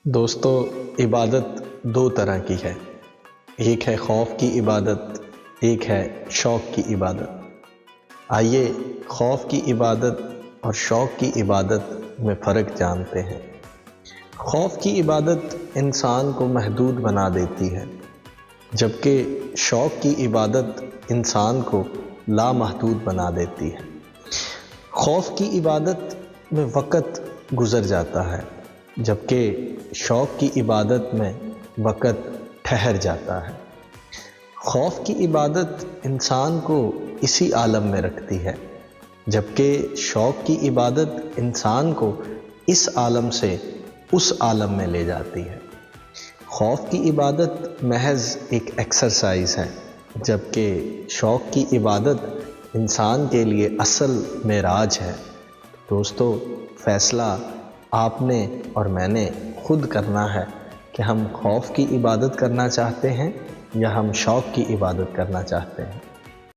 دوستو، عبادت دو طرح کی ہے۔ ایک ہے خوف کی عبادت، ایک ہے شوق کی عبادت۔ آئیے خوف کی عبادت اور شوق کی عبادت میں فرق جانتے ہیں۔ خوف کی عبادت انسان کو محدود بنا دیتی ہے، جبکہ شوق کی عبادت انسان کو لامحدود بنا دیتی ہے۔ خوف کی عبادت میں وقت گزر جاتا ہے، جبکہ شوق کی عبادت میں وقت ٹھہر جاتا ہے۔ خوف کی عبادت انسان کو اسی عالم میں رکھتی ہے، جبکہ شوق کی عبادت انسان کو اس عالم سے اس عالم میں لے جاتی ہے۔ خوف کی عبادت محض ایک ایکسرسائز ہے، جبکہ شوق کی عبادت انسان کے لیے اصل معراج ہے۔ دوستو، فیصلہ آپ نے اور میں نے خود کرنا ہے کہ ہم خوف کی عبادت کرنا چاہتے ہیں یا ہم شوق کی عبادت کرنا چاہتے ہیں۔